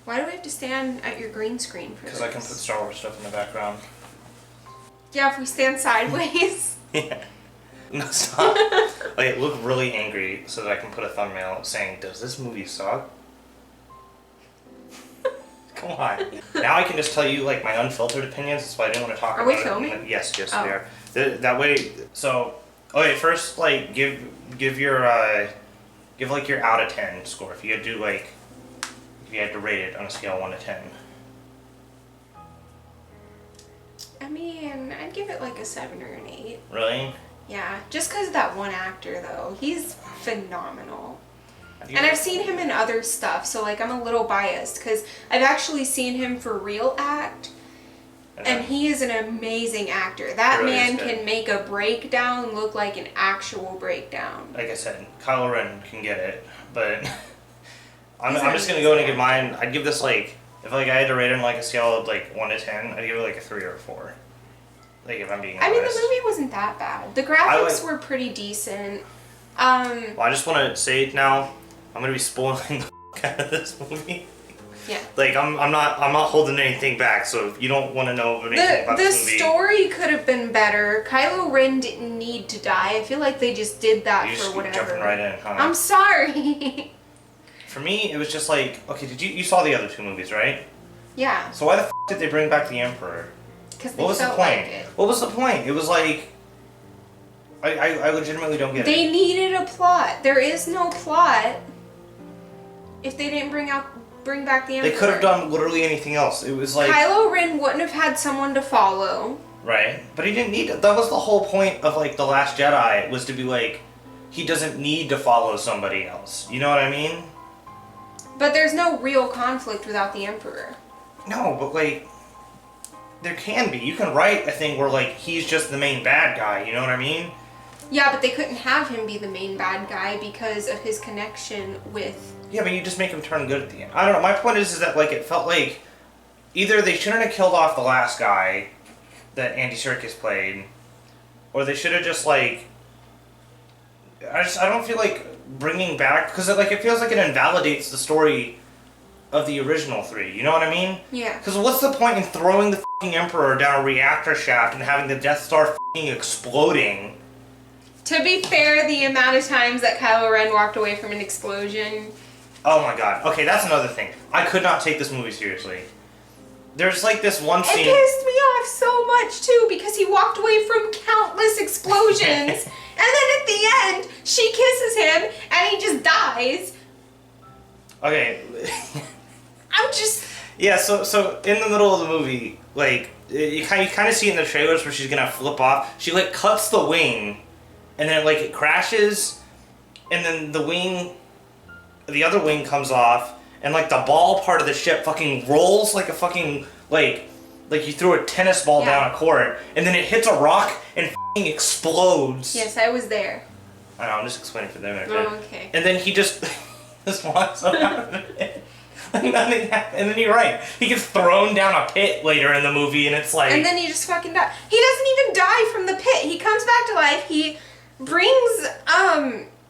Why do we have to stand at your green screen for this? Because I can put Star Wars stuff in the background. Yeah, if we stand sideways. Yeah. No, stop. Like, look really angry so that I can put a thumbnail saying, does this movie suck? Come on. Now I can just tell you, like, my unfiltered opinions. That's why I didn't want to talk about it. Are we filming? Yes, we are. That way, so, okay, first, like, give your out of 10 score. If you had to, like, if you had to rate it on a scale of 1 to 10. I mean, I'd give it like a 7 or an 8. Really? Yeah, just because of that one actor, though. He's phenomenal. And I've seen him in other stuff, so, like, I'm a little biased, because I've actually seen him for real act, and he is an amazing actor. That really man can make a breakdown look like an actual breakdown. Like I said, Kylo Ren can get it, but I'm just going to go in and give mine, I'd give this, like, if, like, I had to rate it on, like, a scale of, like, 1 to 10, I'd give it, like, a 3 or a 4. Like, if I'm being honest. I mean, the movie wasn't that bad. The graphics were pretty decent. Well, I just want to say it now. I'm going to be spoiling the out of this movie. Yeah. Like, I'm not holding anything back, so if you don't want to know anything about this movie... The story could have been better. Kylo Ren didn't need to die. I feel like they just did that for whatever. Jumping right in, huh? I'm sorry. For me, it was just like, okay, you saw the other two movies, right? Yeah. So why the f*** did they bring back the Emperor? Because they felt like it. What was the point? It was like... I legitimately don't get it. They needed a plot. There is no plot if they didn't bring back the Emperor. They could have done literally anything else. It was like... Kylo Ren wouldn't have had someone to follow. Right. But he didn't need it. That was the whole point of, like, The Last Jedi, was to be like, he doesn't need to follow somebody else. You know what I mean? But there's no real conflict without the Emperor. No, but, like, there can be. You can write a thing where, like, he's just the main bad guy, you know what I mean? Yeah, but they couldn't have him be the main bad guy because of his connection with... Yeah, but you just make him turn good at the end. I don't know. My point is that, like, it felt like either they shouldn't have killed off the last guy that Andy Serkis played, or they should have just, like... I don't feel like bringing back... Because, like, it feels like it invalidates the story of the original three. You know what I mean? Yeah. Because what's the point in throwing the f***ing Emperor down a reactor shaft and having the Death Star f***ing exploding? To be fair, the amount of times that Kylo Ren walked away from an explosion... Oh my god. Okay, that's another thing. I could not take this movie seriously. There's like this one scene... It pissed me off so much too because he walked away from countless explosions and then at the end, she kisses him and he just dies. Okay. I'm just... Yeah, so in the middle of the movie, like, you kind of see in the trailers where she's gonna flip off. She, like, cuts the wing and then, like, it crashes and then the other wing comes off, and, like, the ball part of the ship fucking rolls like a fucking, like you threw a tennis ball down a court, and then it hits a rock and fucking explodes. Yes, I was there. I know, I'm just explaining for them. Oh, okay. And then he just walks out of it. Like, nothing happened. And then you're right. He gets thrown down a pit later in the movie, and it's like... And then he just fucking dies. He doesn't even die from the pit. He comes back to life. He brings,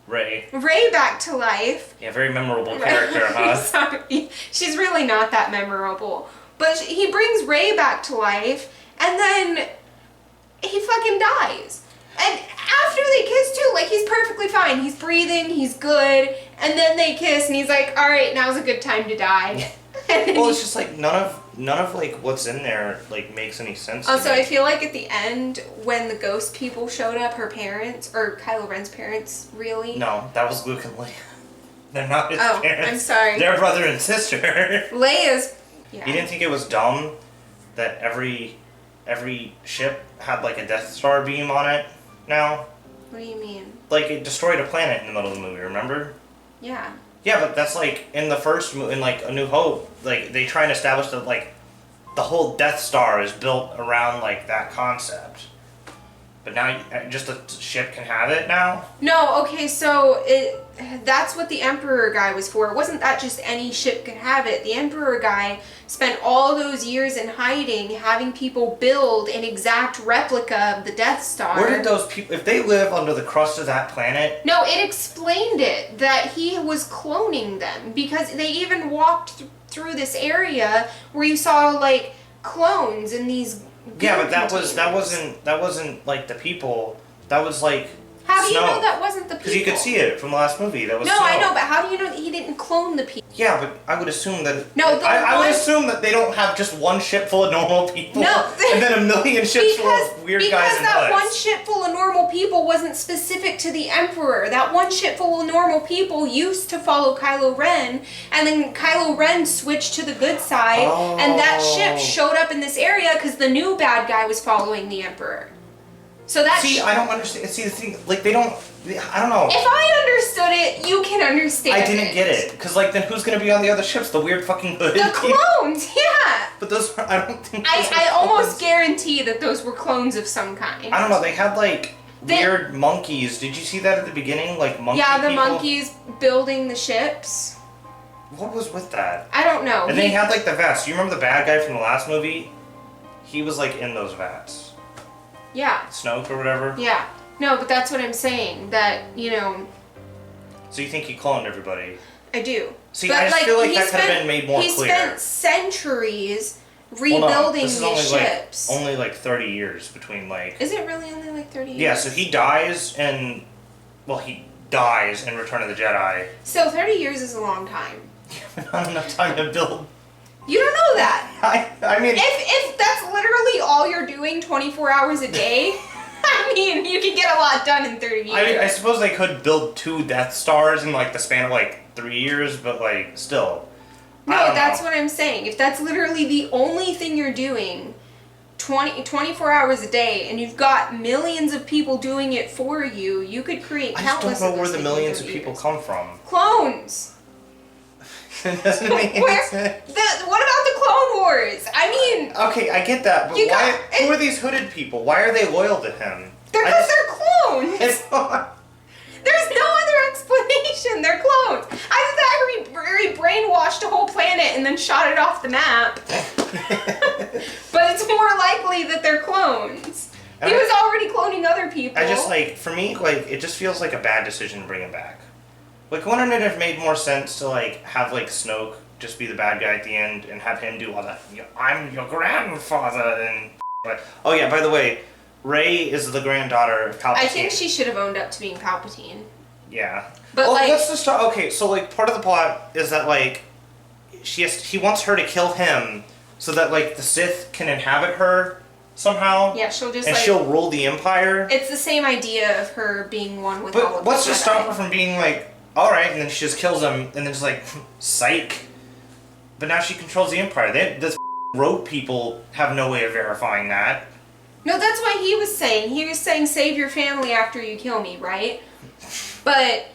Rey back to life. Yeah, very memorable character, huh? Sorry. She's really not that memorable. But he brings Rey back to life, and then he fucking dies. And after they kiss too, like, he's perfectly fine. He's breathing, he's good, and then they kiss, and he's like, alright, now's a good time to die. Well, it's just like, none of like, what's in there, like, makes any sense Also, I feel like at the end, when the ghost people showed up, her parents, or Kylo Ren's parents, really? No, that was Luke and Leia. They're not his parents. I'm sorry. They're brother and sister. Leia's... Yeah. You didn't think it was dumb that every ship had, like, a Death Star beam on it now? What do you mean? Like, it destroyed a planet in the middle of the movie, remember? Yeah. Yeah, but that's, like, in the first in, like, A New Hope, like, they try and establish that, like, the whole Death Star is built around, like, that concept. But now, just a ship can have it now? No, okay, so that's what the Emperor guy was for. It wasn't that just any ship could have it. The Emperor guy spent all those years in hiding, having people build an exact replica of the Death Star. Where did those people, if they live under the crust of that planet? No, it explained it, that he was cloning them, because they even walked through this area where you saw like clones and these. Yeah, but that wasn't like the people. That was like. How do you snow. know that wasn't the people? Because you could see it from the last movie. That was no, snow. I know, but how do you know that he didn't clone the people? Yeah, but I would assume that. No, I would assume that they don't have just one ship full of normal people. No, and then a million ships full of weird guys because in that hoods. one ship full of normal people wasn't specific to the Emperor. That one ship full of normal people used to follow Kylo Ren, and then Kylo Ren switched to the good side, and that ship showed up in this area because the new bad guy was following the Emperor. So that. See, I don't understand. See, the thing, like they don't. I don't know. If I understood it, you can understand I didn't get it. Because, like, then who's going to be on the other ships? The weird fucking hooded The clones, yeah! But those are, I don't think I almost guarantee that those were clones of some kind. I don't know, they had, like, weird monkeys. Did you see that at the beginning? Like, monkey Yeah, the people? monkeys building the ships. What was with that? I don't know. And then he had, like, the vats. You remember the bad guy from the last movie? He was, like, in those vats. Yeah. Snoke or whatever? Yeah. No, but that's what I'm saying. That, you know... So you think he cloned everybody? I do. See, but, I just feel like he that could have been made more clear. He spent centuries rebuilding these ships. Only like 30 years between, like... Is it really only like 30 years? Yeah, so he dies and... Well, he dies in Return of the Jedi. So 30 years is a long time. Not enough time to build. You don't know that. I mean... If that's literally all you're doing 24 hours a day... I mean, you can get a lot done in 30 years. I mean, I suppose they could build 2 Death Stars in, like, the span of, like, 3 years, but, like, still. No, that's what I'm saying. If that's literally the only thing you're doing 24 hours a day, and you've got millions of people doing it for you, you could create countless I just don't know of where those the things in millions of 30 people years. come from. Clones! It doesn't make any sense. What about the Clone Wars? I mean... Okay, I get that, but who are these hooded people? Why are they loyal to him? Because they're clones! It's not... There's no other explanation. They're clones. Either that or he brainwashed a whole planet and then shot it off the map. But it's more likely that they're clones. He was already cloning other people. I just, like, for me, like, it just feels like a bad decision to bring him back. Like, wouldn't it have made more sense to, like, have, like, Snoke just be the bad guy at the end and have him do all that, I'm your grandfather, and... Oh, yeah, by the way, Rey is the granddaughter of Palpatine. I think she should have owned up to being Palpatine. Yeah. But, well, like... let's just talk... Okay, so, like, part of the plot is that, like, he wants her to kill him so that, like, the Sith can inhabit her somehow. Yeah, she'll just, and she'll rule the Empire. It's the same idea of her being one with all of the But what's to Jedi. stop her from being, like, alright, and then she just kills him, and then just, like, psych. But now she controls the Empire. The rogue people have no way of verifying that. No, that's what he was saying. He was saying, save your family after you kill me, right? But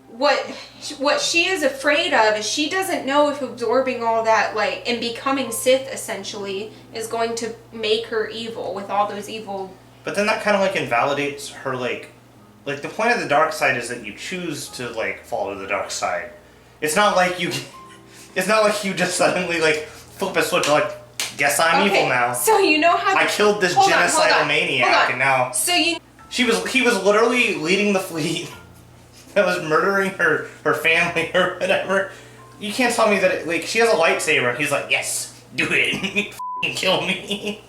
what she is afraid of is she doesn't know if absorbing all that, like, and becoming Sith, essentially, is going to make her evil with all those evil... But then that kind of, like, invalidates her, like, the point of the dark side is that you choose to, like, follow the dark side. It's not like you just suddenly, like, flip a switch, like, guess I'm evil now. So you know how... I killed this genocidal maniac, and now... So you... He was literally leading the fleet that was murdering her family or whatever. You can't tell me that, like, she has a lightsaber, and he's like, yes, do it, kill me.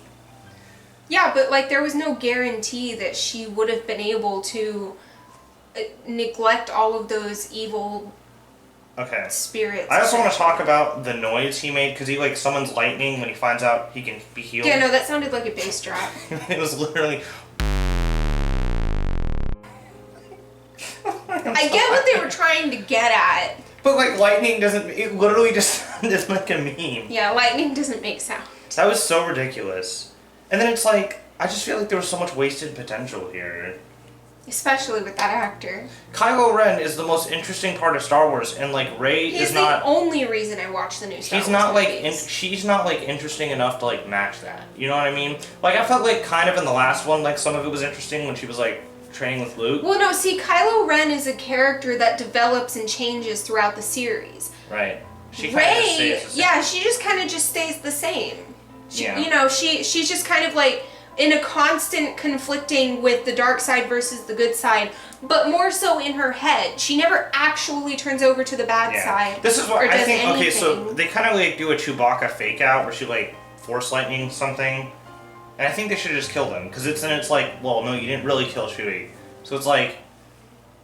Yeah, but, like, there was no guarantee that she would have been able to neglect all of those evil spirits. I also want to talk about the noise he made, because he, like, summons lightning when he finds out he can be healed. Yeah, no, that sounded like a bass drop. It was literally... I get what they were trying to get at. But, like, lightning doesn't... It literally just sounded like a meme. Yeah, lightning doesn't make sound. That was so ridiculous. And then it's like, I just feel like there was so much wasted potential here. Especially with that actor. Kylo Ren is the most interesting part of Star Wars, and, like, Rey is not... He's the only reason I watch the new Star Wars movies. She's not, like, interesting enough to, like, match that. You know what I mean? Like, I felt like kind of in the last one, like, some of it was interesting when she was, like, training with Luke. Well, no, see, Kylo Ren is a character that develops and changes throughout the series. Right. She Rey, kind of stays the same. yeah, she just kind of just stays the same. You know, she's just kind of like in a constant conflicting with the dark side versus the good side, but more so in her head. She never actually turns over to the bad side. This is what or I does think. anything. Okay, so they kind of like do a Chewbacca fake out where she like force lightning something, and I think they should have just killed him because it's like, well, no, you didn't really kill Chewie. So it's like,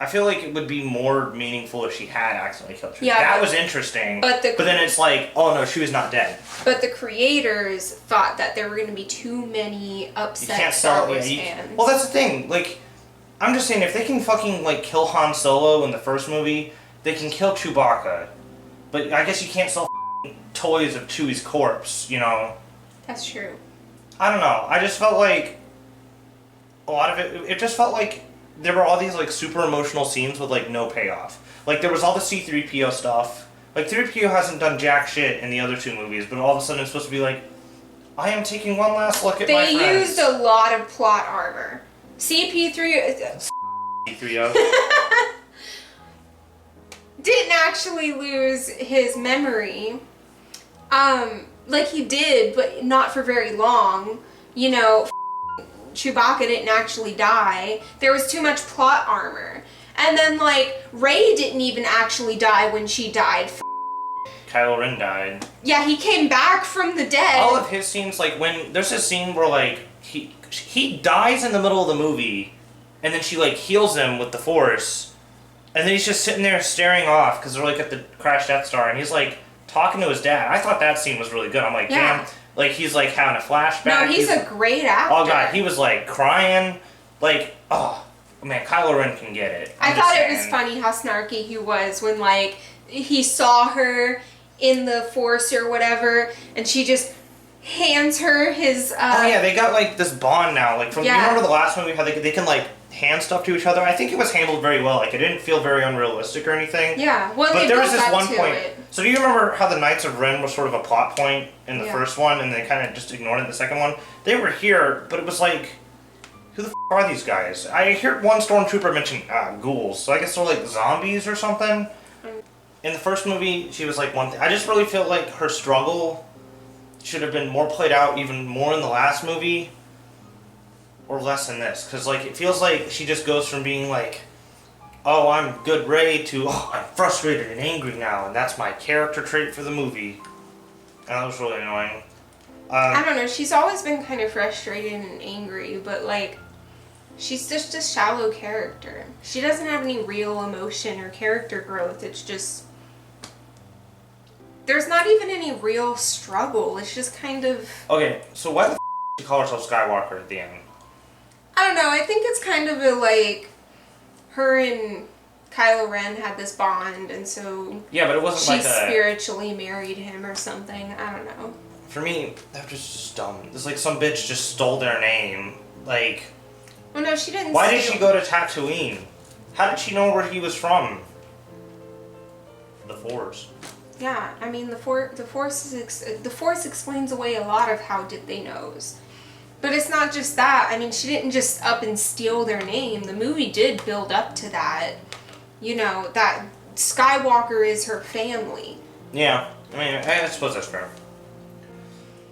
I feel like it would be more meaningful if she had accidentally killed Chewie. Yeah, that was interesting. But then it's like, oh no, Chewie's not dead. But the creators thought that there were going to be too many upset Star Wars fans. Well, that's the thing. Like, I'm just saying, if they can fucking like kill Han Solo in the first movie, they can kill Chewbacca. But I guess you can't sell toys of Chewie's corpse, you know? That's true. I don't know. I just felt like a lot of it just felt like there were all these like super emotional scenes with like no payoff. Like there was all the C-3PO stuff. Like 3PO hasn't done jack shit in the other two movies, but all of a sudden it's supposed to be like, I am taking one last look at my friends. They used a lot of plot armor. CP3 C-3PO didn't actually lose his memory. Like he did, but not for very long. You know, Chewbacca didn't actually die. There was too much plot armor. And then, like, Rey didn't even actually die when she died. Kylo Ren died. Yeah, he came back from the dead. All of his scenes, like, when there's a scene where, like, he dies in the middle of the movie, and then she, like, heals him with the Force, and then he's just sitting there staring off, because they're, like, at the crashed Death Star, and he's, like, talking to his dad. I thought that scene was really good. I'm like, damn. Like, he's, like, having a flashback. No, he's a great actor. Oh, God, he was, like, crying. Like, oh, man, Kylo Ren can get it. I thought it was funny how snarky he was when, like, he saw her in the Force or whatever, and she just hands her his, Oh, yeah, they got, like, this bond now. Like, from, yeah. You remember the last movie, how they can, like, hand stuff to each other? I think it was handled very well. Like, it didn't feel very unrealistic or anything. Yeah, well, but they there built was this that one to point. it. So do you remember how the Knights of Ren was sort of a plot point in the Yeah. first one, and they kind of just ignored it in the second one? They were here, but it was like, who the f*** are these guys? I heard one stormtrooper mention ghouls, so I guess they're like zombies or something. In the first movie, she was like one thing. I just really feel like her struggle should have been more played out, even more in the last movie, or less in this. Because like it feels like she just goes from being like, oh, I'm good Rey, to, oh, I'm frustrated and angry now, and that's my character trait for the movie. And that was really annoying. I don't know, she's always been kind of frustrated and angry, but like, she's just a shallow character. She doesn't have any real emotion or character growth. It's just, there's not even any real struggle. It's just kind of... Okay, so why the f*** did she call herself Skywalker at the end? I don't know, I think it's kind of a like, her and Kylo Ren had this bond, and so yeah, but it wasn't she spiritually married him or something. I don't know. For me, that was just dumb. It's like some bitch just stole their name. Like, well, no, she didn't. Why did she go to Tatooine? How did she know where he was from? The Force. Yeah, I mean the Force explains away a lot of how they knows. But it's not just that. I mean, she didn't just up and steal their name. The movie did build up to that. You know, that Skywalker is her family. Yeah, I mean, I suppose that's fair.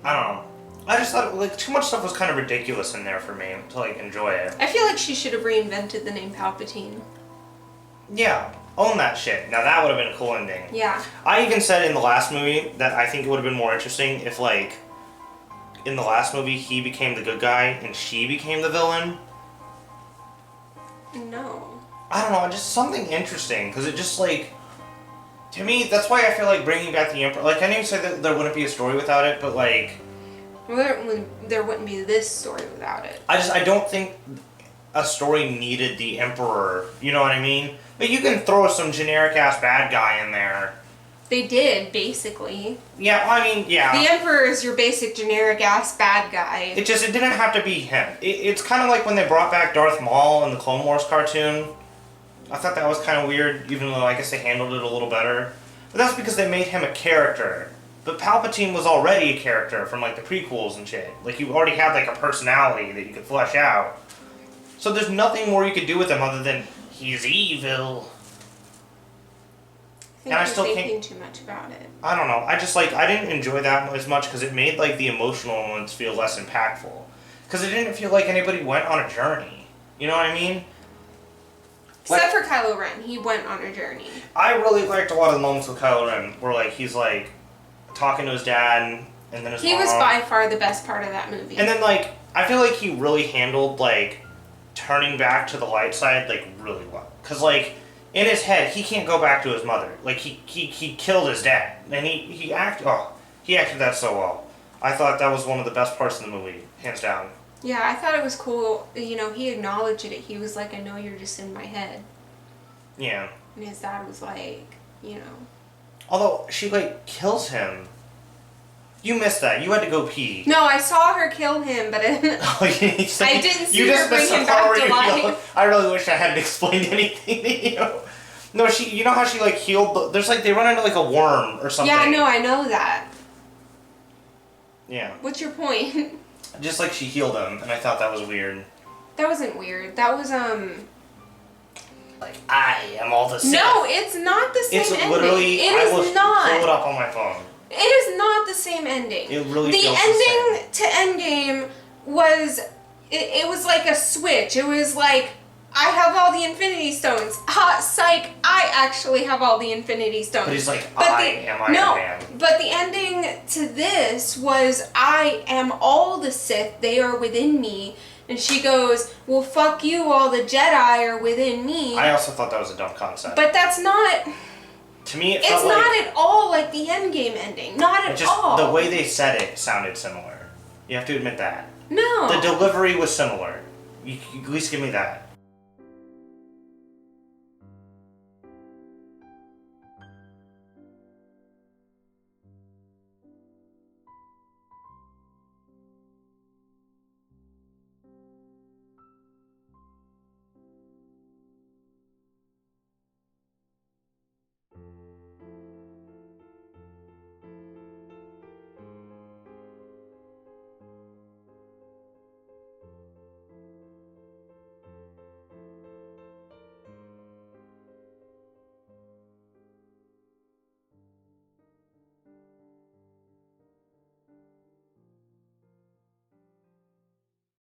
I don't know. I just thought, like, too much stuff was kind of ridiculous in there for me to, like, enjoy it. I feel like she should have reinvented the name Palpatine. Yeah, own that shit. Now that would have been a cool ending. Yeah. I even said in the last movie that I think it would have been more interesting if, like, in the last movie he became the good guy and she became the villain. No. I don't know, just something interesting, because it just, like, to me, that's why I feel like bringing back the Emperor, like, I know you said that there wouldn't be a story without it, but, like... Well, there wouldn't be this story without it. I don't think a story needed the Emperor, you know what I mean? But you can throw some generic-ass bad guy in there. They did, basically. Yeah, I mean, yeah. The Emperor is your basic generic-ass bad guy. It didn't have to be him. It's kind of like when they brought back Darth Maul in the Clone Wars cartoon. I thought that was kind of weird, even though I guess they handled it a little better. But that's because they made him a character. But Palpatine was already a character from, like, the prequels and shit. Like, you already had, like, a personality that you could flesh out. So there's nothing more you could do with him other than, he's evil. I think you're thinking too much about it. I don't know. I just, like, I didn't enjoy that as much because it made, like, the emotional moments feel less impactful. Because it didn't feel like anybody went on a journey. You know what I mean? Except for Kylo Ren, he went on a journey. I really liked a lot of the moments with Kylo Ren where like he's like talking to his dad and then his He mom. was by far the best part of that movie. And then like I feel like he really handled like turning back to the light side like really well. Cause like in his head he can't go back to his mother. Like he killed his dad and he acted that so well. I thought that was one of the best parts of the movie, hands down. Yeah, I thought it was cool. You know, he acknowledged it. He was like, I know you're just in my head. Yeah. And his dad was like, you know. Although, she, like, kills him. You missed that. You had to go pee. No, I saw her kill him, but I didn't see her bring him back to life. I really wish I hadn't explained anything to you. No, you know how she, like, healed there's, like, they run into, like, a worm or something. Yeah, no, I know that. Yeah. What's your point? Just like she healed him, and I thought that was weird. That wasn't weird. That was, like, I am all the same. No, it's not the same ending. It's literally, It is not. Pull it up on my phone. It is not the same ending. It really the feels ending the same. to Endgame was, it was like a switch. It was like, I have all the Infinity Stones. Ha, psych, I actually have all the Infinity Stones. But he's like, I am Iron Man. But the ending to this was, I am all the Sith, they are within me. And she goes, well, fuck you, all the Jedi are within me. I also thought that was a dumb concept. But that's not... To me, it's not at all like the Endgame ending. Not at all. The way they said it sounded similar. You have to admit that. No. The delivery was similar. You at least give me that.